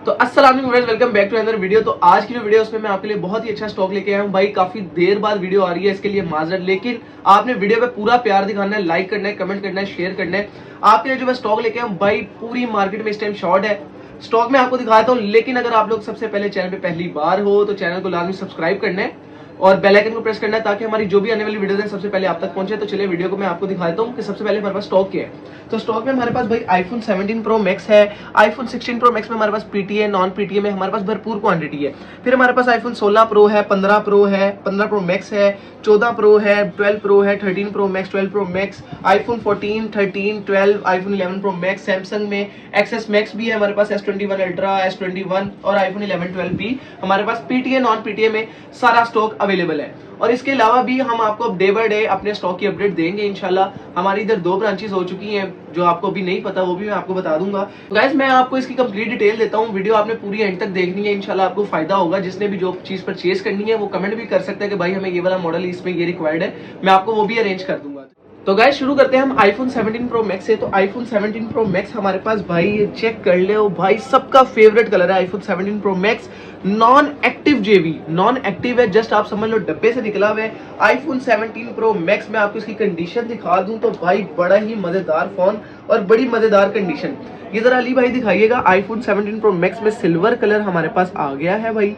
तो अस्सलाम वालेकुम, welcome back to another video. तो आज की जो वीडियो उसमें मैं आपके लिए बहुत ही अच्छा स्टॉक लेके आया हूँ भाई। काफी देर बाद वीडियो आ रही है, इसके लिए माजरत, लेकिन आपने वीडियो पे पूरा प्यार दिखाना है, लाइक करना है, कमेंट करना है, शेयर करना है। आपके लिए जो मैं स्टॉक लेके आया हूँ भाई, पूरी मार्केट में इस टाइम शॉर्ट है। स्टॉक मैं आपको दिखाता हूँ, लेकिन अगर आप लोग सबसे पहले चैनल पे पहली बार हो तो चैनल को लाजमी सब्सक्राइब करना है और बेल आइकन को प्रेस करना है ताकि हमारी जो भी आने वाली वीडियोस है सबसे पहले आप तक पहुंचे। तो चलिए वीडियो को मैं आपको दिखाता हूँ कि सबसे पहले हमारे पास स्टॉक क्या है। तो स्टॉक में हमारे पास भाई आईफोन 17 प्रो मैक्स है, आईफोन 16 प्रो मैक्स में हमारे पास पीटीए नॉन पीटीए में हमारे पास भरपूर क्वांटिटी है। फिर हमारे पास आईफोन 16 प्रो है, 15 प्रो है, 15 प्रो मैक्स है, 14 प्रो है, 12 प्रो है, 13 pro max, 12 pro max, iPhone 14, 13, 12, iPhone 11 pro max, Samsung में एक्सेस मैक्स भी है हमारे पास, S21 अल्ट्रा, S21 और आईफोन 11, 12 भी हमारे पास पीटीए नॉन पीटीए में सारा स्टॉक अवेलेबल है। और इसके अलावा भी हम आपको डे बाय डे अपने स्टॉक की अपडेट देंगे इंशाल्लाह। हमारी इधर 2 ब्रांचेस हो चुकी हैं, जो आपको अभी नहीं पता वो भी मैं आपको बता दूंगा। तो गाइस मैं आपको इसकी कंप्लीट डिटेल देता हूँ, वीडियो आपने पूरी एंड तक देखनी है, इंशाल्लाह आपको फायदा होगा। जिसने भी जो चीज परचेज करनी है वो कमेंट भी कर सकता है कि भाई हमें ये वाला मॉडल इसमें ये रिक्वायर्ड है, मैं आपको वो भी अरेंज कर दूंगा। तो गाइस शुरू करते हैं हम आईफोन 17 प्रो मैक्स से। तो आईफोन 17 प्रो मैक्स हमारे पास भाई, ये चेक कर ले भाई, सबका फेवरेट कलर है iPhone 17 pro max. Non active JB, non active है, जस्ट आप समझ लो डब्बे से निकला हुआ है। आईफोन 17 प्रो मैक्स में आपको इसकी कंडीशन दिखा दूं तो भाई बड़ा ही मजेदार फोन और बड़ी मजेदार कंडीशन। ये जरा अली भाई दिखाइएगा। आईफोन 17 प्रो मैक्स में सिल्वर कलर हमारे पास आ गया है भाई।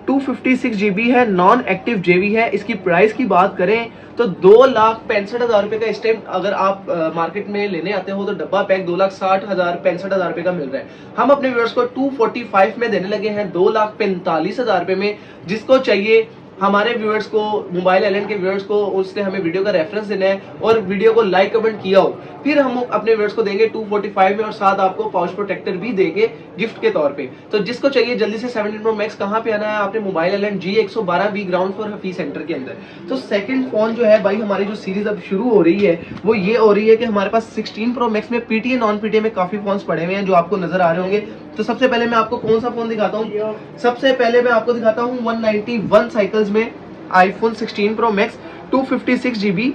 256 GB है, नॉन एक्टिव जेबी है। इसकी प्राइस की बात करें तो 2,65,000 रुपए का इस टाइम अगर आप मार्केट में लेने आते हो तो डब्बा पैक 2,60,000 65,000 रुपए का मिल रहा है। हम अपने व्यूअर्स को 245 में देने लगे हैं, 2,45,000 रुपए में। जिसको चाहिए हमारे व्यूअर्स को, मोबाइल आइलैंड के व्यूअर्स को, उसने हमें वीडियो का रेफरेंस देना है और वीडियो को लाइक कमेंट किया हो, फिर हम अपने व्यूअर्स को देंगे 245 में और साथ आपको पाउच प्रोटेक्टर भी देंगे गिफ्ट के तौर पे। तो जिसको चाहिए जल्दी से 17 प्रो मैक्स कहां पे आना है आपने, mobile island G112B ground floor Hafeez centre के अंदर। तो सेकंड फोन जो है भाई, हमारी जो सीरीज अब शुरू हो रही है वो ये हो रही है कि हमारे पास 16 प्रो मैक्स में पीटीए नॉन पीटीए में काफी फोन पड़े हुए हैं जो आपको नजर आ रहे होंगे। तो सबसे पहले मैं आपको कौन सा फोन दिखाता हूँ, सबसे पहले मैं आपको दिखाता हूँ 191 साइकिल्स में iPhone 16 pro max 256 GB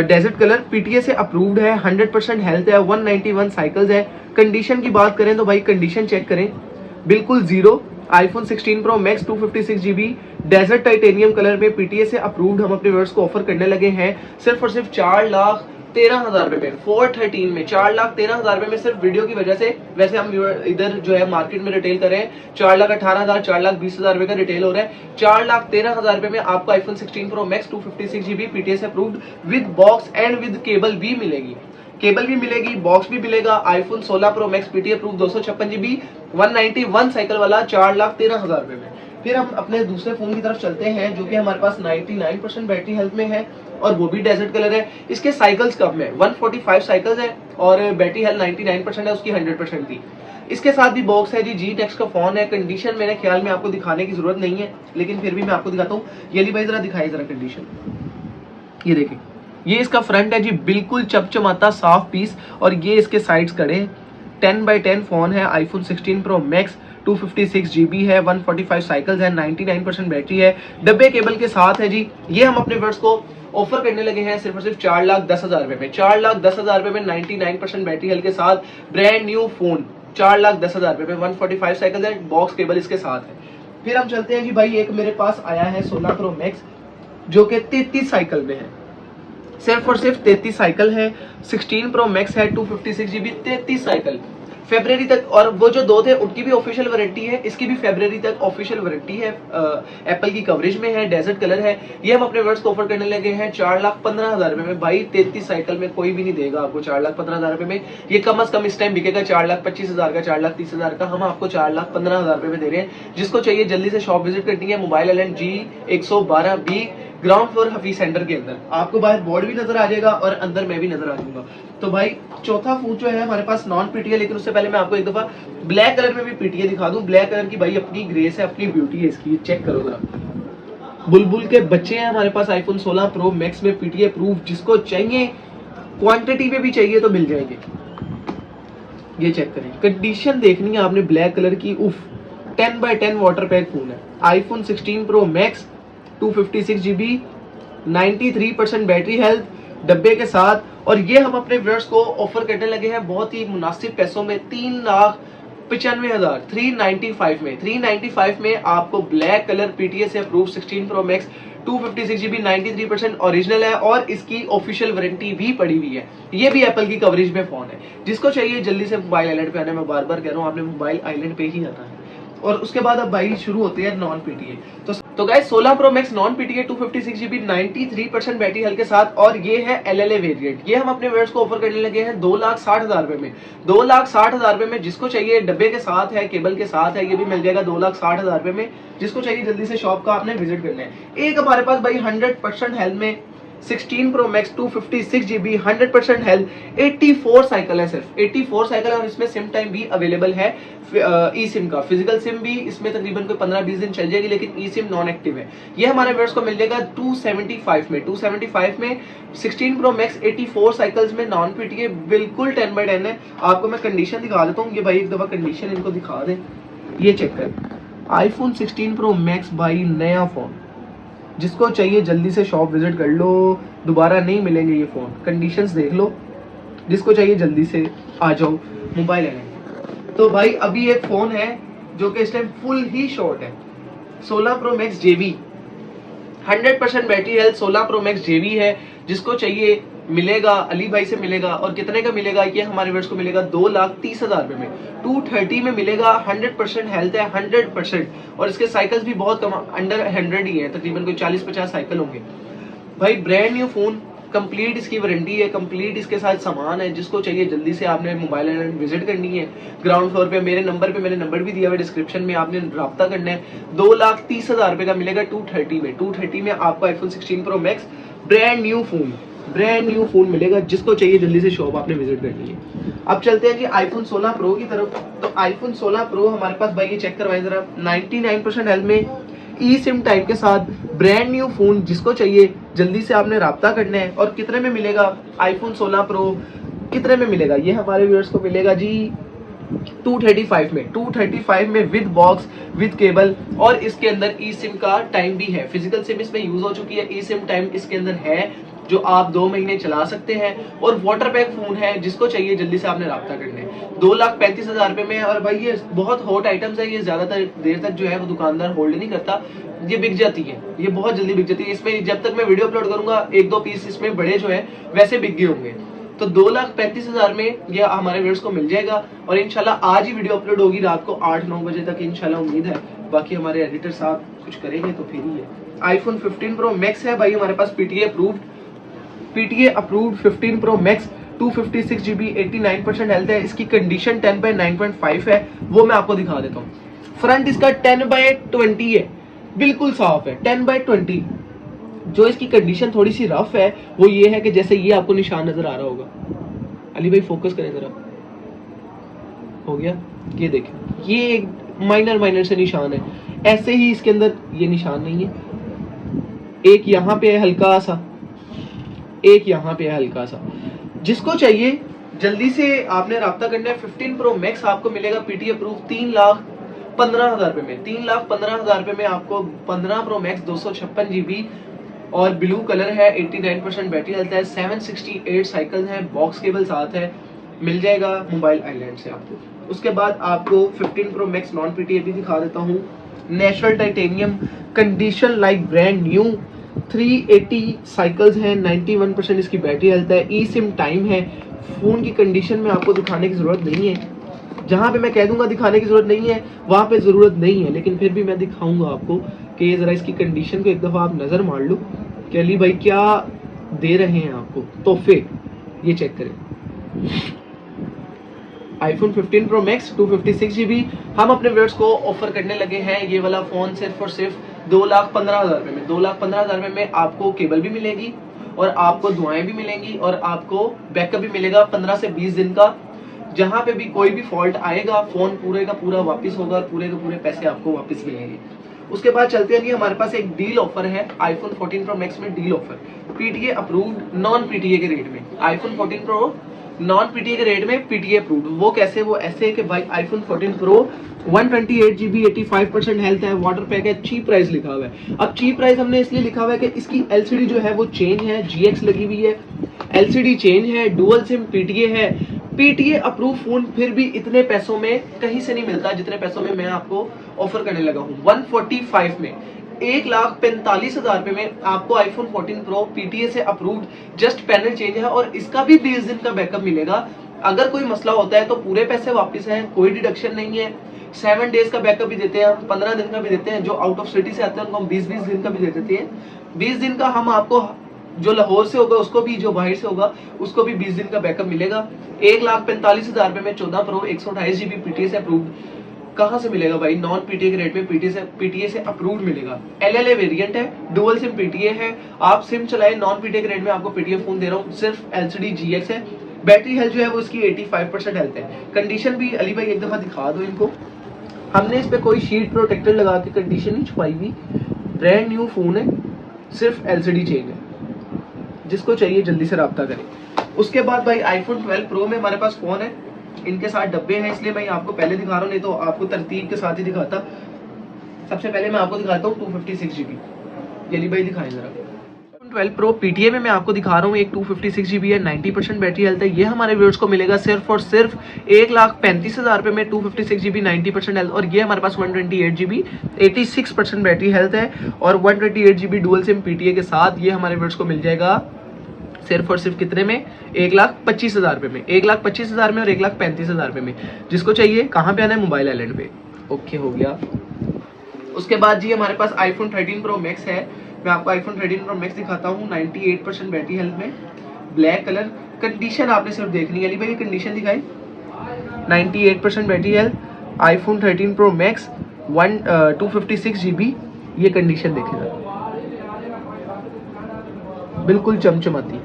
desert colour, PTA से अप्रूव्ड है, 100% हेल्थ है, 191 साइकिल्स है। कंडीशन की बात करें तो भाई कंडीशन चेक करें, बिल्कुल zero. IPhone 16 pro max 256 GB desert titanium colour में पीटीए से अप्रूव्ड हम अपने व्यूअर्स को ऑफर करने लगे हैं सिर्फ और सिर्फ 4,13,000 रुपए में। 413 में 4,13,000 रुपए में सिर्फ वीडियो की वजह से। वैसे हम इधर जो है मार्केट में रिटेल कर रहे हैं 4,18,000 4,20,000 रुपए का रिटेल हो रहा है। 4,13,000 रुपए में आपको iPhone 16 pro max 256 GB PTA से approved with box and with cable भी मिलेगी, केबल भी मिलेगी, बॉक्स भी मिलेगा। IPhone 16 pro max PTA approved 256 GB 191 cycle वाला 4,13,000 रुपए में। फिर हम अपने दूसरे फोन की तरफ चलते हैं जो कि हमारे पास 99% बैटरी हेल्थ में है और वो भी डेजर्ट कलर है। इसके साइकिल्स कम है, 145 साइकिल्स है और बैटरी हेल्थ 99% है, उसकी 100% थी। इसके साथ भी बॉक्स है जी, G-Tex का फोन है। कंडीशन मेरे ख्याल में आपको दिखाने की जरूरत नहीं है, लेकिन फिर भी मैं आपको दिखाता हूँ। ये ली भाई जरा दिखाई जरा कंडीशन, ये देखिए, ये इसका फ्रंट है जी, बिल्कुल चमचमाता साफ पीस, और ये इसके साइड्स कड़े। 10x10 फोन है, आईफोन 16 प्रो मैक्स 256 GB है, 145 साइकिल्स है, 99% बैटरी है, डब्बे केबल के साथ है जी। ये हम अपने व्यूअर्स को ऑफर करने लगे हैं सिर्फ और सिर्फ 4,10,000 रुपए में। 4,10,000 रुपए में 99% बैटरी हेल्थ के साथ ब्रांड न्यू फोन 4,10,000 रुपए में, 145 साइकिल्स है, बॉक्स केबल इसके साथ है। फिर हम चलते हैं जी भाई, एक मेरे पास आया है 16 प्रो मैक्स जो कि 33 साइकिल में है, सिर्फ और सिर्फ 33 साइकिल है। 16 प्रो मैक्स है 256 GB 33 साइकिल, फरवरी तक। और वो जो दो थे उनकी भी ऑफिशियल वारंटी है, इसकी भी फरवरी तक ऑफिशियल वारंटी है, एप्पल की कवरेज में है, डेजर्ट कलर है। ये हम अपने व्यूअर्स को ऑफर करने लगे हैं 4,15,000 रुपए में। भाई 33 साइकिल में कोई भी नहीं देगा आपको 4,15,000 रुपए में। ये कम से कम इस टाइम बिकेगा 4,25,000 का, 4,30,000 का, हम आपको 4,15,000 रुपए में दे रहे हैं। जिसको चाहिए जल्दी से शॉप विजिट करनी है, mobile island G112B ground floor Hafeez centre के अंदर। आपको बाहर बोर्ड भी नजर आ जाएगा और अंदर मैं भी नजर आ जाऊंगा। तो भाई चौथा फूड जो है हमारे पास नॉन पीटीए, लेकिन उससे पहले मैं आपको एक दफा ब्लैक कलर में भी पीटीए दिखा दूं। ब्लैक कलर की भाई अपनी ग्रेस है, अपनी ब्यूटी है इसकी, चेक करो जरा। बुलबुल के बच्चे हैं हमारे पास आईफोन 16 प्रो मैक्स में पीटीए प्रूफ। जिसको चाहिए क्वांटिटी में भी चाहिए तो मिल जाएंगे। ये चेक करें, कंडीशन देखनी है आपने ब्लैक कलर की, उफ। 10x10 वाटर पैक फोन है, iPhone 16 pro max 256 GB 93% battery health डब्बे के साथ। और ये हम अपने व्यूअर्स को ऑफर करने लगे हैं बहुत ही मुनासिब पैसों में, 95,000 395 में 395 में आपको ब्लैक कलर पीटीए से approve 16 pro max 256GB 93% original है और इसकी ऑफिशियल वारंटी भी पड़ी हुई है। ये भी एप्पल की कवरेज में फोन है। जिसको चाहिए जल्दी से मोबाइल आइलैंड पे आना है। मैं बार बार कह रहा हूँ आपने मोबाइल आइलैंड पे ही आना है। और उसके बाद अब भाई शुरू होते हैं नॉन पीटीए। तो guys 16 pro max non PTA 256GB 93% battery health के साथ और ये है एलएलए वेरिएंट। ये हम अपने व्यूअर्स को ऑफर करने लगे हैं 2,60,000 रुपए में। 2,60,000 रुपए में जिसको चाहिए डब्बे के साथ है, केबल के साथ है, ये भी मिल जाएगा 2,60,000 रुपए में। जिसको चाहिए जल्दी से शॉप का आपने विजिट करना है। एक हमारे पास भाई 100% हेल्थ में 16 pro max 256GB 100% health 84 cycle है, सिर्फ 84 साइकिल है और इसमें सिम टाइम भी अवेलेबल है। ई सिम का फिजिकल सिम भी इसमें तकरीबन कोई 15-20 दिन चल जाएगी, लेकिन ई सिम नॉन एक्टिव है। ये हमारे व्यूअर्स को मिल जाएगा 275 में 16 प्रो मैक्स 84 साइकिल्स में नॉन पीटीए बिल्कुल 10/10 है। आपको मैं कंडीशन दिखा देता हूँ। ये भाई एक दफा कंडीशन इनको दिखा दे, ये चेक कर। आईफोन 16 प्रो मैक्स भाई नया फोन, जिसको चाहिए जल्दी से शॉप विजिट कर लो, दोबारा नहीं मिलेंगे ये फोन। कंडीशंस देख लो, जिसको चाहिए जल्दी से आ जाओ मोबाइल लेने। तो भाई अभी एक फोन है जो कि इस टाइम फुल ही शॉर्ट है, 16 प्रो मैक्स जेबी 100% बैटरी हेल्थ 16 प्रो मैक्स जेबी है। जिसको चाहिए मिलेगा, अली भाई से मिलेगा। और कितने का मिलेगा? ये हमारे व्यूअर्स को मिलेगा 2,30,000 रुपए में 230 में मिलेगा। 100% हेल्थ है 100% और इसके साइकिल्स भी बहुत कम, अंडर 100 ही है, तकरीबन कोई 40-50 साइकिल होंगे। भाई ब्रांड न्यू फोन, कंप्लीट इसकी वारंटी है, कंप्लीट इसके साथ सामान है। जिसको चाहिए जल्दी से आपने मोबाइल आइलैंड विजिट करनी है। ग्राउंड फ्लोर पे मेरे नंबर भी दिया हुआ है डिस्क्रिप्शन में, आपने रब्ता करना है। 2,30,000 रुपए का मिलेगा 230 में आपको iPhone 16 pro max brand new phone मिलेगा। जिसको चाहिए जल्दी से शॉप आपने विजिट करनी है। अब चलते हैं जी आईफोन 16 प्रो की तरफ। तो आईफोन 16 प्रो हमारे पास भाई ये चेक करवाएं जरा, 99% हेल्थ में ई सिम टाइप के साथ ब्रांड न्यू फोन। जिसको चाहिए जल्दी से आपने राब्ता करना है। और कितने में मिलेगा आईफोन 16 प्रो, कितने में मिलेगा? ये हमारे व्यूअर्स को मिलेगा जी 235 में विद बॉक्स विद केबल। और इसके अंदर ई सिम का टाइम भी है, फिजिकल सिम इसमें यूज हो चुकी है, ई सिम टाइम इसके अंदर है जो आप 2 महीने चला सकते हैं। और वाटर पैक फोन है, जिसको चाहिए जल्दी से आपने राब्ता करना है। 2,35,000 रुपए में। और भाई ये बहुत हॉट आइटम्स है, ये ज्यादातर देर तक जो है वो दुकानदार होल्ड नहीं करता, ये बिक जाती है, ये बहुत जल्दी बिक जाती है। इसमें जब तक मैं वीडियो अपलोड करूंगा 1-2 पीस इसमें बड़े जो है वैसे बिक गए होंगे। तो 2,35,000 में ये हमारे व्यूअर्स को मिल जाएगा। और इंशाल्लाह आज ही वीडियो अपलोड होगी रात को 8-9 बजे तक, इंशाल्लाह उम्मीद है। बाकी हमारे एडिटर साहब कुछ करेंगे तो फिर ही है। आईफोन 15 प्रो मैक्स है भाई हमारे पास PTA approved 15 pro max 256GB 89% health है। इसकी कंडीशन 10/9.5 है, वो मैं आपको दिखा देता हूँ। फ्रंट इसका 10/20 है, बिल्कुल साफ है 10/20। जो इसकी कंडीशन थोड़ी सी रफ है वो ये है कि जैसे ये आपको निशान नजर आ रहा होगा, अली भाई फोकस करें जरा, हो गया, ये देखें, ये एक माइनर से निशान है। ऐसे ही इसके अंदर ये निशान नहीं है, एक यहाँ पे है हल्का सा, एक यहाँ पे है हल्का सा। जिसको चाहिए जल्दी से आपने राब्ता करना है। 15 प्रो मैक्स आपको मिलेगा पीटी अप्रूव 3,15,000 रुपए में। 3,15,000 रुपए में आपको 15 प्रो मैक्स 256GB और ब्लू कलर है, 89% बैटरी हेल्थ है, 768 साइकिल है, बॉक्स केबल साथ है, मिल जाएगा मोबाइल आइलैंड से आपको। उसके बाद आपको 15 प्रो मैक्स नॉन पीटीए भी दिखा देता हूँ। Natural titanium, condition like brand new, 380 cycles हैं, 91% इसकी बैटरी हेल्थ है, ई सिम टाइम है। फोन की कंडीशन में आपको दिखाने की जरूरत नहीं है, जहां पे मैं कह दूंगा दिखाने की जरूरत नहीं है वहां पे जरूरत नहीं है, लेकिन फिर भी मैं दिखाऊंगा आपको कि ये जरा इसकी कंडीशन को एक दफा आप नजर मार लो कि अली भाई क्या दे रहे हैं आपको तोहफे। ये चेक करें, आईफोन 15 प्रो मैक्स 256GB हम अपने व्यूअर्स को ऑफर करने लगे हैं। ये वाला फोन सिर्फ और सिर्फ 2,15,000 रुपए में। 2,15,000 रुपए में आपको केबल भी मिलेगी और आपको दुआएं भी मिलेंगी और आपको बैकअप भी मिलेगा 15 से 20 दिन का। जहां पे भी कोई भी फॉल्ट आएगा फोन पूरे का पूरा वापस होगा और पूरे के पूरे पैसे आपको वापस मिलेंगे। उसके बाद चलते हैं, हमारे पास एक डील ऑफर है आईफोन 14 प्रो मैक्स में, deal offer PTA approved non PTA के रेट में। आईफोन 14 प्रो नॉन पीटीए के रेट में पीटीए अप्रूव्ड। वो कैसे? वो ऐसे है कि भाई आईफोन 14 प्रो 128GB 85% हेल्थ है, वाटर पैक है, चीप प्राइस लिखा हुआ है। अब चीप प्राइस हमने इसलिए लिखा हुआ है कि इसकी एलसीडी जो है वो चेंज है, जीएक्स लगी हुई है, एलसीडी चेंज है, डुअल सिम पीटीए है, पीटीए अप्रूव फोन फिर भी इतने पैसों में कहीं से नहीं मिलता जितने पैसों में मैं आपको ऑफर करने लगा हूँ। 145 में 1,45,000 रुपए में आपको आईफोन 14 प्रो पीटीए से अप्रूव्ड, जस्ट पैनल चेंज है और इसका भी 20 दिन का बैकअप मिलेगा। अगर कोई मसला होता है तो पूरे पैसे वापस हैं, कोई डिडक्शन नहीं है। 7 डेज का बैकअप भी देते हैं हम, 15 दिन का भी देते हैं। जो आउट ऑफ सिटी से आते हैं उनको हम 20 दिन का भी दे देते हैं। 20 दिन का हम आपको, जो लाहौर से होगा उसको भी, जो बाहर से होगा उसको भी 20 दिन का बैकअप मिलेगा। 1,45,000 रुपए में 14 प्रो 128 GB पीटीए से अप्रूव्ड कहां से मिलेगा भाई? नॉन पीटीए के रेट में पीटीए से अप्रूव्ड मिलेगा। एलएलए वेरिएंट है, डुअल सिम पीटीए है, आप सिम चलाए नॉन पीटीए के रेट में आपको पीटीए फोन दे रहा हूँ। सिर्फ एलसीडी जीएक्स है। बैटरी हेल्थ जो है वो इसकी 85% हेल्थ है। कंडीशन भी अली भाई एक दफा दिखा दो इनको। हमने इस पे कोई शीट प्रोटेक्टर लगा के कंडीशन नहीं छुपाई हुई, ब्रांड न्यू फोन है, सिर्फ एलसीडी चेंज है। जिसको चाहिए जल्दी से राब्ता करें। उसके बाद भाई आईफोन 12 प्रो में हमारे पास फोन है, इनके साथ डब्बे हैं इसलिए मैं आपको पहले दिखा रहा हूँ, नहीं तो आपको तरतीब के साथ ही दिखाता। सबसे पहले मैं आपको दिखाता हूँ 256 GB। यली भाई दिखाएं जरा। 12 प्रो पीटीए में मैं आपको दिखा रहा हूँ, एक 256 GB है, 90% बैटरी हेल्थ है। ये हमारे व्यूअर्स को मिलेगा सिर्फ और सिर्फ 1,35,000 रुपए में 256 GB 90% हेल्थ। और ये हमारे पास 128 GB 86% बैटरी हेल्थ है और 128 GB डुअल सिम पीटीए के साथ ये हमारे व्यूअर्स को मिल जाएगा सिर्फ और सिर्फ कितने में? 1,25,000 रुपए में। 1,25,000 में और 1,35,000 रुपए में। जिसको चाहिए कहाँ पे आना है? मोबाइल आइलैंड पे। ओके हो गया। उसके बाद जी हमारे पास आईफोन 13 प्रो मैक्स है। मैं आपको आईफोन 13 प्रो मैक्स दिखाता हूँ, 98% बैटरी हेल्थ में, ब्लैक कलर। कंडीशन आपने सिर्फ देखनी है। अली भाई कंडीशन दिखाई। 98% battery health, iPhone 13 pro max 256 GB। ये कंडीशन देखेगा, बिल्कुल चमचमाती।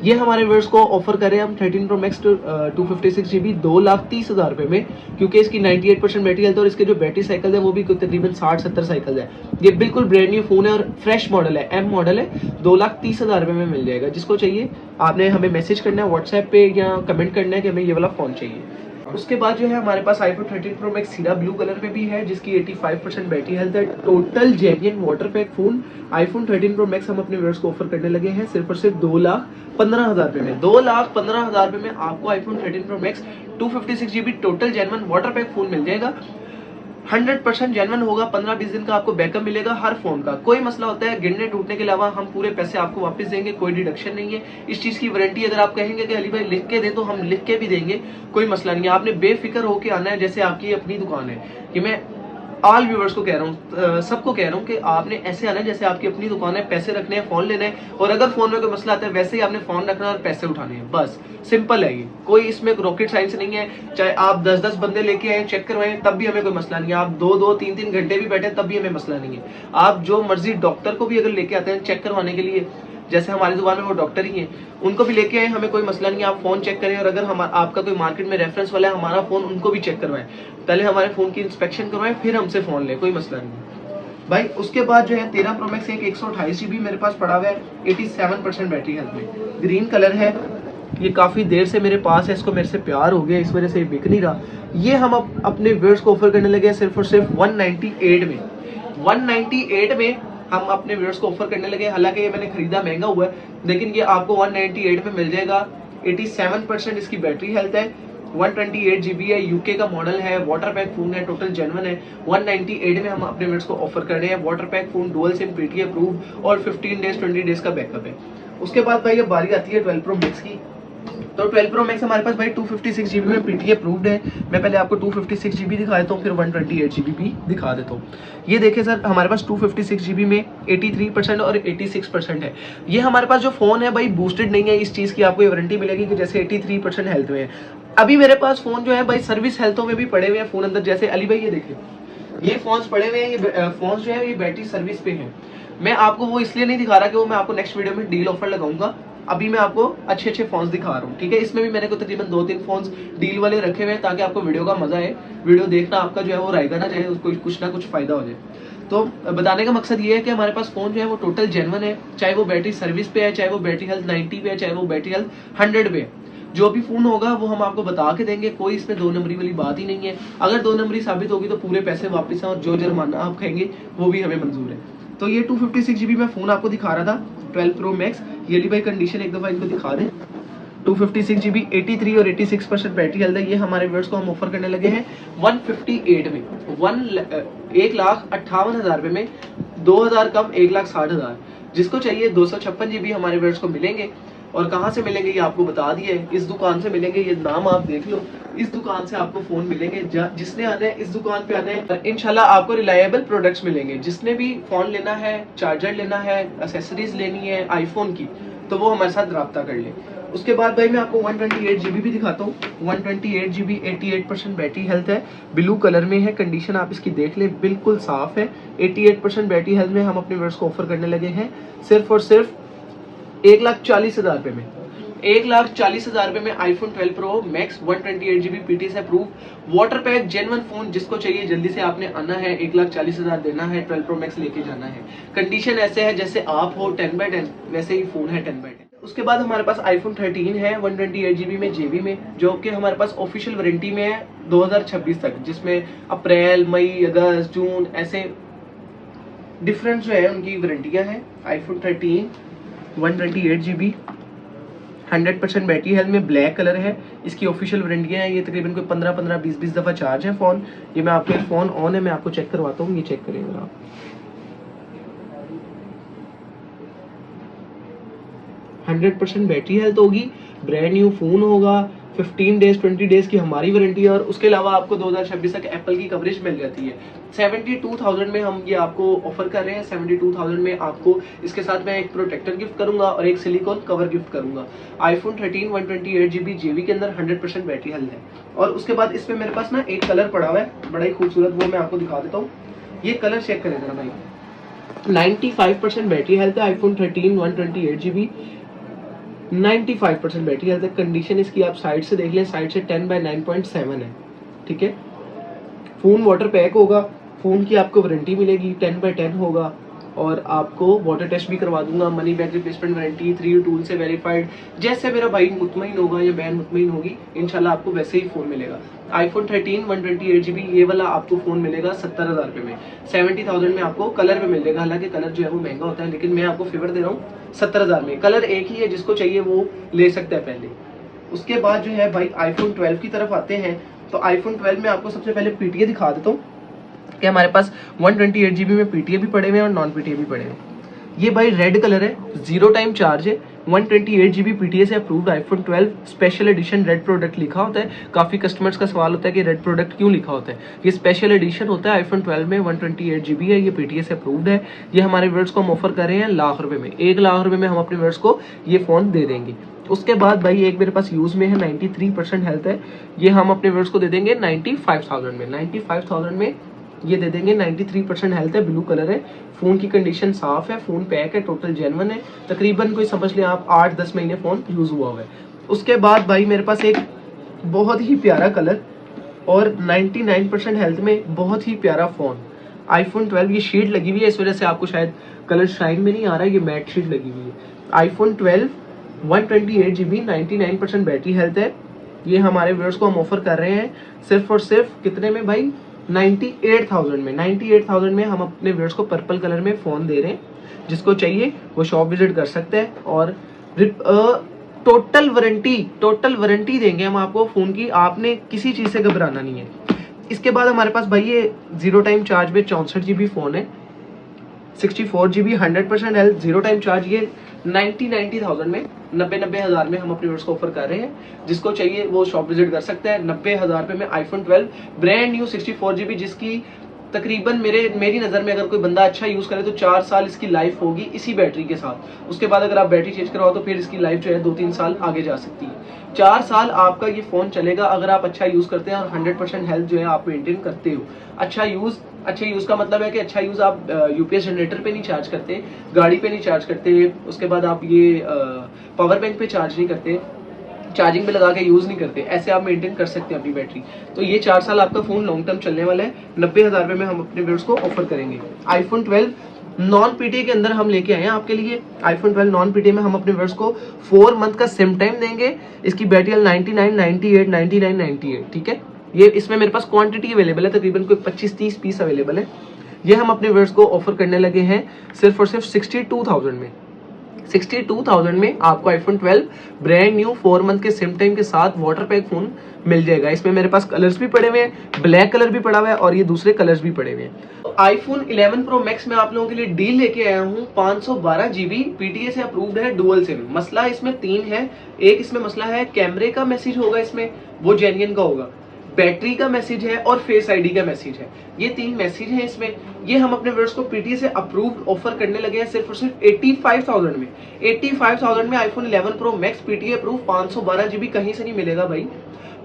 ये हमारे व्यूअर्स को ऑफर करें हम 13 प्रो मैक्स 256 GB 2,30,000 रुपए में, क्योंकि इसकी 98% बैटरी हेल्थ और इसके जो बैटरी साइकिल है वो भी तकरीबन 60-70 साइकिल है। ये बिल्कुल ब्रांड न्यू फोन है और फ्रेश मॉडल है, एम मॉडल है। 2,30,000 रुपए में मिल जाएगा। जिसको चाहिए आपने हमें मैसेज करना है व्हाट्सएप पे या कमेंट करना है कि हमें ये वाला फोन चाहिए। उसके बाद जो है हमारे पास आईफोन 13 प्रो मैक्स सीरा ब्लू कलर में भी है, जिसकी 85% बैटरी हेल्थ है। Total genuine water pack phone iPhone 13 pro max हम अपने व्यूअर्स को ऑफर करने लगे हैं सिर्फ और सिर्फ 2,15,000 रुपए में। 2,15,000 रुपए में आपको iPhone 13 pro max 256 GB total genuine water pack phone मिल जाएगा। 100% जेन्युइन होगा। 15-20 दिन का आपको बैकअप मिलेगा हर फोन का। कोई मसला होता है गिरने टूटने के अलावा हम पूरे पैसे आपको वापस देंगे, कोई डिडक्शन नहीं है। इस चीज की वारंटी अगर आप कहेंगे कि अली भाई लिख के दे तो हम लिख के भी देंगे, कोई मसला नहीं है। आपने बेफिक्र होकर आना है, जैसे आपकी अपनी दुकान है। कि मैं ऑल व्यूअर्स को कह रहा हूँ, सबको कह रहा हूँ कि आपने ऐसे आना है जैसे आपकी अपनी दुकान है, पैसे रखने हैं, फोन लेना है और अगर फोन में कोई मसला आता है वैसे ही आपने फोन रखना है और पैसे उठाने हैं। बस सिंपल है ये, कोई इसमें रॉकेट साइंस नहीं है। चाहे आप 10-10 बंदे लेके आए चेक करवाएं तब भी हमें कोई मसला नहीं है। आप 2-2 3-3 घंटे भी बैठे तब भी हमें मसला नहीं है। आप जो मर्जी डॉक्टर को भी अगर लेके आते हैं चेक करवाने के लिए, जैसे हमारी दुकान में वो डॉक्टर ही हैं, उनको भी लेके आए, हमें कोई मसला नहीं है। आप फोन चेक करें और अगर आपका कोई मार्केट में रेफरेंस वाला है हमारा फोन, उनको भी चेक करवाएं। पहले हमारे फोन की इंस्पेक्शन करवाएं फिर हमसे फोन लें, कोई मसला नहीं है भाई। उसके बाद जो है 13 प्रो मैक्स एक 128 GB मेरे पास पड़ा हुआ है, 87% बैटरी हेल्थ में, ग्रीन कलर है। ये काफी देर से मेरे पास है, इसको मेरे से प्यार हो गया, इस वजह से बिक नहीं रहा। ये हम अपने व्यूअर्स को ऑफर करने लगे सिर्फ और सिर्फ 198 में। 198 में हम अपने व्यूअर्स को ऑफर करने लगे। हालांकि ये मैंने खरीदा महंगा हुआ है, लेकिन ये आपको 198 में मिल जाएगा। 87% इसकी बैटरी हेल्थ है, 128 GB है, यूके का मॉडल है, वाटर पैक फोन है, टोटल जेन्युइन है। 198 में हम अपने व्यूअर्स को ऑफर कर रहे हैं। Water pack phone, dual SIM, PTA approve और 15 डेज 20 डेज का बैकअप है। उसके बाद भाई अब बारी आती है 12 प्रो मैक्स की। तो 12 प्रो मैक्स हमारे पास भाई 256 GB में पीटीए अप्रूव्ड है। मैं पहले आपको 256 GB दिखा देता हूँ, फिर 128 GB भी दिखा देता हूँ। ये देखिए सर, हमारे पास 256 GB में 83% और 86% है। ये हमारे पास जो फोन है भाई बूस्टेड नहीं है, इस चीज की आपको वारंटी मिलेगी कि जैसे 83% हेल्थ में है। अभी मेरे पास फोन जो है भाई सर्विस हेल्थों में भी पड़े हुए हैं फोन अंदर। जैसे अली भाई ये देखिए, ये फोन पड़े हुए हैं, ये फोन जो है ये बैटरी सर्विस पे है। मैं आपको वो इसलिए नहीं दिखा रहा कि वो मैं आपको नेक्स्ट वीडियो में डील ऑफर लगाऊंगा। अभी मैं आपको अच्छे अच्छे फोन्स दिखा रहा हूँ, ठीक है। इसमें भी मैंने को तकरीबन 2-3 फोन्स डील वाले रखे हुए हैं ताकि आपको वीडियो का मजा आए, वीडियो देखना आपका जो है वो रहेगा ना, चाहे उसको कुछ ना कुछ फायदा हो जाए। तो बताने का मकसद ये है कि हमारे पास फोन जो है वो टोटल जेन्युइन है, चाहे वो बैटरी सर्विस पे है, चाहे वो बैटरी हेल्थ 90 पे है, चाहे वो बैटरी हेल्थ 100 पे है। जो भी फोन होगा वो हम आपको बता के देंगे, कोई इसमें 2 नंबरी वाली बात ही नहीं है। अगर 2 नंबरी साबित होगी तो पूरे पैसे वापस हैं और जो जुर्माना आप कहेंगे वो भी हमें मंजूर है। तो ये 256 GB में फोन आपको दिखा रहा था 12 प्रो मैक्स। ये भाई कंडीशन एक दफा इनको दिखा दें। 256 GB 83 और 86% बैटरी हेल्थ है। ये हमारे व्यूअर्स को हम ऑफर करने लगे हैं 158 में, 1,58,000 रुपये में, 2,000 कम 1,60,000। जिसको चाहिए 256 GB हमारे व्यूअर्स को मिलेंगे। और कहाँ से मिलेंगे ये आपको बता दिया है, इस दुकान से मिलेंगे, ये नाम आप देख लो, इस दुकान से आपको फोन मिलेंगे। जिसने आना है इस दुकान पे आना है, इंशाल्लाह आपको रिलायबल प्रोडक्ट्स मिलेंगे। जिसने भी फोन लेना है, चार्जर लेना है, एक्सेसरीज लेनी है आईफोन की, तो वो हमारे साथ रब्ता कर ले। उसके बाद भाई मैं आपको 128 GB भी दिखाता हूँ। 128 GB 88% बैटरी हेल्थ है, ब्लू कलर में है, कंडीशन आप इसकी देख ले बिल्कुल साफ है। 88% बैटरी हेल्थ में हम अपने व्यूअर्स को ऑफर करने लगे हैं सिर्फ और सिर्फ 1,40,000 रुपए में। 1,40,000 रुपए में iPhone 12 pro max 128 GB PTS approve water pack genuine phone. जिसको चाहिए जल्दी से आपने आना है, 1,40,000 देना है, 12 प्रो मैक्स लेके जाना है। कंडीशन ऐसे है जैसे आप हो 10/10, वैसे ही फोन है 10/10। उसके बाद हमारे पास आईफोन 13 है 128 GB में जेबी में, जो कि हमारे पास ऑफिशियल वारंटी में है 2026 तक, जिसमें अप्रैल, मई, अगस्त, जून ऐसे डिफरेंट जो है उनकी वारंटियां हैं। आईफोन 13 128 GB 100% बैटरी हेल्थ में, ब्लैक कलर है, इसकी ऑफिशियल वारंटियां हैं। ये तकरीबन कोई 15-20 दफ़ा चार्ज है फ़ोन। ये मैं आपके फ़ोन ऑन है, मैं आपको चेक करवाता हूँ, ये चेक करेंगे आप। 100% बैटरी हेल्थ होगी, ब्रांड न्यू फ़ोन होगा, 15 डेज 20 डेज की हमारी वारंटी है। और उसके अलावा आपको 2026 तक एप्पल की कवरेज मिल जाती है। 72,000 में हम ये आपको ऑफर कर रहे हैं। 72,000 में आपको इसके साथ मैं एक प्रोटेक्टर गिफ्ट करूंगा और एक सिलिकॉन कवर गिफ्ट करूंगा। आईफोन 13 128 GB जेबी के अंदर 100% बैटरी हेल्थ है। और उसके बाद इसमें मेरे पास ना एक कलर पड़ा हुआ है बड़ा ही खूबसूरत, वो मैं आपको दिखा देता हूँ। ये कलर चेक करें जरा भाई, 95% बैटरी हेल्थ है आईफोन 13 128 GB, 95% बैटरी हेल्थ है। कंडीशन इसकी आप साइड से देख लें, साइड से 10/9.7 है, ठीक है। फोन वाटर पैक होगा, फोन की आपको वारंटी मिलेगी, 10/10 होगा। और आपको वाटर टेस्ट भी करवा दूंगा, money back replacement warranty, 3 tool से वेरीफाइड। जैसे मेरा भाई मुतमईन होगा या बहन मुतमईन होगी, इंशाल्लाह आपको वैसे ही फोन मिलेगा। आईफोन 13 128 GB ये वाला आपको फोन मिलेगा 70,000 रुपये में। 70,000 में आपको कलर में मिल जाएगा, हालांकि कलर जो है वो महंगा होता है, लेकिन मैं आपको फेवर दे रहा हूँ 70,000 में। कलर एक ही है, जिसको चाहिए वो ले सकता है पहले। उसके बाद जो है भाई आईफोन 12 की तरफ आते हैं। तो आईफोन 12 में आपको सबसे पहले पीटीए दिखा देता हूँ कि हमारे पास 128 GB में पीटीए भी पड़े हुए हैं और नॉन पीटीए भी पड़े हुए हैं। ये भाई रेड कलर है, 0 टाइम चार्ज है, 128 GB पीटीए से approved iPhone 12 special edition red product लिखा होता है। काफ़ी कस्टमर्स का सवाल होता है कि रेड प्रोडक्ट क्यों लिखा होता है। ये स्पेशल एडिशन होता है आईफोन 12 में, 128 GB है, ये पीटीए से अप्रूव्ड है। ये हमारे व्यूअर्स को हम ऑफर कर रहे हैं लाख रुपए में, 1,00,000 रुपए में हम अपने व्यूअर्स को ये फ़ोन दे देंगे। उसके बाद भाई एक मेरे पास यूज़ में है, 93% हेल्थ है, ये हम अपने व्यूअर्स को दे देंगे 95,000 में। 95,000 में ये दे देंगे, 93% हेल्थ है, ब्लू कलर है, फ़ोन की कंडीशन साफ़ है, फ़ोन पैक है, टोटल जेन्युइन है, तकरीबन कोई समझ लें आप 8-10 महीने फ़ोन यूज़ हुआ हुआ है। उसके बाद भाई मेरे पास एक बहुत ही प्यारा कलर और 99% हेल्थ में बहुत ही प्यारा फ़ोन आईफोन 12, ये शीट लगी हुई है, इस वजह से आपको शायद कलर शाइन में नहीं आ रहा है, ये मैट शीट लगी हुई है। आईफोन 12 128 GB 99% बैटरी हेल्थ है। ये हमारे व्यूअर्स को हम ऑफर कर रहे हैं सिर्फ और सिर्फ कितने में भाई, 98,000 में। 98,000 में हम अपने व्यूअर्स को पर्पल कलर में फ़ोन दे रहे हैं। जिसको चाहिए वो शॉप विजिट कर सकते हैं। और टोटल वारंटी देंगे हम आपको फ़ोन की, आपने किसी चीज़ से घबराना नहीं है। इसके बाद हमारे पास भाई ये 0 टाइम चार्ज में 64 GB फ़ोन है, 64 GB 100% हेल्थ, 0 टाइम चार्ज, ये 90,000 में, 90,000 में हम अपने व्यूअर्स को ऑफर कर रहे हैं। जिसको चाहिए वो शॉप विजिट कर सकते हैं। 90,000 रुपये में आईफोन 12 ब्रांड न्यू 64 GB, जिसकी तकरीबन मेरी नज़र में अगर कोई बंदा अच्छा यूज़ करे तो 4 साल इसकी लाइफ होगी इसी बैटरी के साथ। उसके बाद अगर आप बैटरी चेंज करवाओ तो फिर इसकी लाइफ जो है 2-3 साल आगे जा सकती है। 4 साल आपका ये फ़ोन चलेगा अगर आप अच्छा यूज़ करते हैं और 100% हेल्थ जो है आप मेंटेन करते हो। अच्छा यूज़ का मतलब है कि अच्छा यूज़ आप यूपीएस जनरेटर पे नहीं चार्ज करते, गाड़ी पे नहीं चार्ज करते, उसके बाद आप ये पावर बैंक पे चार्ज नहीं करते, चार्जिंग पे लगा के यूज़ नहीं करते, ऐसे आप मेंटेन कर सकते हैं अपनी बैटरी। तो ये 4 साल आपका फ़ोन लॉन्ग टर्म चलने वाला है। 90,000 रुपये में हम अपने व्यूअर्स को ऑफर करेंगे। आईफोन 12 नॉन पीटीए के अंदर हम लेके आए हैं आपके लिए। आईफोन 12 नॉन पीटीए में हम अपने व्यूअर्स को 4 मंथ का सिम टाइम देंगे। इसकी बैटरी 99, 98, 99, 98, ठीक है। ये इसमें मेरे पास क्वांटिटी अवेलेबल है, तकरीबन कोई 25-30 पीस अवेलेबल है। ये हम अपने व्यूअर्स को ऑफर करने लगे हैं सिर्फ और सिर्फ 62,000 में। 62,000 में आपको आईफोन 12 ब्रांड न्यू 4 मंथ के सिम टाइम के साथ वाटर पैक फोन मिल जाएगा। इसमें मेरे पास कलर्स भी पड़े हुए हैं, ब्लैक कलर भी पड़ा हुआ है और ये दूसरे कलर्स भी पड़े हुए हैं। आईफोन 11 प्रो मैक्स में आप लोगों के लिए डील लेके आया हूँ 512 GB पीटीए से अप्रूव्ड है, डुअल सिम। मसला इसमें 3 है। एक इसमें मसला है कैमरे का मैसेज होगा, इसमें वो जेन्युइन का होगा, बैटरी का मैसेज है और फेस आईडी का मैसेज है। ये 3 मैसेज हैं इसमें। ये हम अपने व्यूअर्स को पीटीए से अप्रूव्ड ऑफर करने लगे हैं सिर्फ और सिर्फ 85,000 में। 85,000 में iPhone 11 pro max PTA approve 512 GB कहीं से नहीं मिलेगा भाई।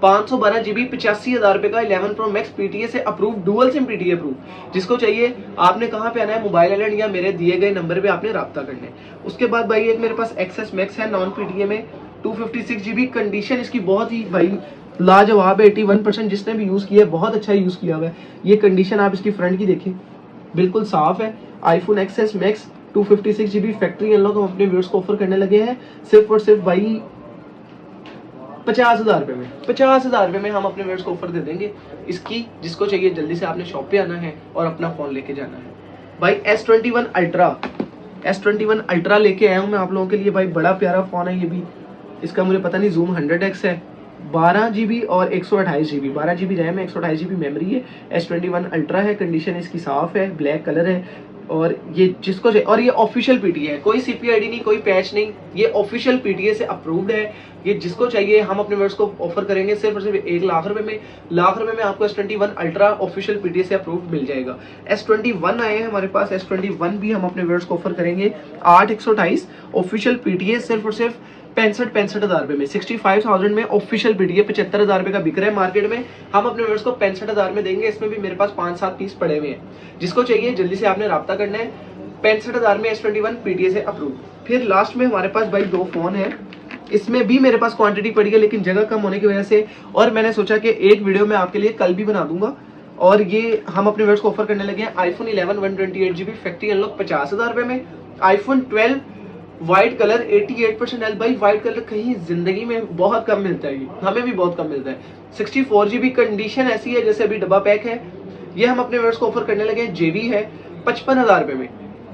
512 GB 85,000 रुपए का 11 प्रो मैक्स पीटीए से approve, dual SIM PTA approve. जिसको चाहिए आपने कहाँ पे आना है, मोबाइल आइलैंड या मेरे दिए गए नंबर पे आपने राब्ता करना है। उसके बाद भाई एक मेरे पास एक्सेस मैक्स है नॉन पीटीए में 256 GB। कंडीशन इसकी बहुत ही भाई लाजवाब है। 81% जिसने भी यूज किया है बहुत अच्छा यूज किया हुआ है। ये कंडीशन आप इसकी फ्रंट की देखें, बिल्कुल साफ है। IPhone access max 256 GB factory unlock हम अपने व्यूअर्स को ऑफर करने लगे हैं सिर्फ और सिर्फ भाई 50,000 रुपए में। 50,000 रुपए में हम अपने व्यूअर्स को ऑफर दे देंगे इसकी। जिसको चाहिए जल्दी से आपने शॉप पे आना है और अपना फोन लेके जाना है। भाई S21 अल्ट्रा लेके आया हूँ मैं आप लोगों के लिए। भाई बड़ा प्यारा फोन है ये भी। इसका मुझे पता नहीं जूम 100x है। 12 GB और 128 GB, 12 GB रैम है, 128 GB मेमोरी है। S21 अल्ट्रा है, कंडीशन इसकी साफ है, ब्लैक कलर है और ये जिसको और ये ऑफिशियल पीटीए है, कोई CPID नहीं, कोई पैच नहीं, ये ऑफिशियल पीटीए से अप्रूव्ड है। ये जिसको चाहिए हम अपने व्यूअर्स को ऑफर करेंगे सिर्फ और सिर्फ 1 लाख रुपए में। लाख रुपए में आपको S21 अल्ट्रा ऑफिशियल पीटीए से अप्रूव्ड मिल जाएगा। S21 आए हैं हमारे पास, S21 भी हम अपने व्यूअर्स को ऑफर करेंगे 8/128 ऑफिशियल पीटीए सिर्फ और सिर्फ 65,000 रुपए में। 65,000 में ऑफिशियल पीटीए 75,000 रुपए का बिक रहा है मार्केट में। हम अपने व्यूअर्स को 65,000 में देंगे। इसमें भी मेरे पास 5-7 पीस पड़े हुए हैं। जिसको चाहिए जल्दी से आपने राब्ता करना है। 65,000 में S21 पीटीए से अप्रूव। फिर लास्ट में हमारे पास भाई 2 फोन है। इसमें भी मेरे पास क्वांटिटी पड़ी है लेकिन जगह कम होने की वजह से, और मैंने सोचा कि एक वीडियो में आपके लिए कल भी बना दूंगा। और ये हम अपने व्यूअर्स को ऑफर करने लगे हैं आईफोन 11 128 GB फैक्ट्री अनलॉक 50,000 रुपए में। IPhone 12 white colour 88% L. भाई व्हाइट कलर कहीं जिंदगी में बहुत कम मिलता है, हमें भी बहुत कम मिलता है। 64 GB कंडीशन ऐसी है जैसे अभी डब्बा पैक है। ये हम अपने व्यूअर्स को ऑफर करने लगे हैं। जेबी है 55,000 रुपए में,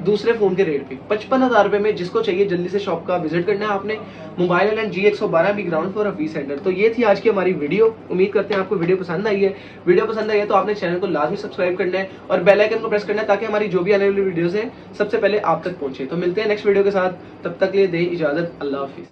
दूसरे फोन के रेट पे 55,000 रुपए में। जिसको चाहिए जल्दी से शॉप का विजिट करना है आपने। मोबाइल आइलैंड G112 भी ग्राउंड फ्लोर वी सेंटर। तो ये थी आज की हमारी वीडियो। उम्मीद करते हैं आपको वीडियो पसंद आई है। वीडियो पसंद आई है तो आपने चैनल को लाजमी सब्सक्राइब करना है और बेल आइकन को प्रेस करना है ताकि हमारी जो भी आने वाली वीडियोस है सबसे पहले आप तक पहुंचे। तो मिलते हैं नेक्स्ट वीडियो के साथ, तब तक के लिए दें इजाजत। अल्लाह हाफिज।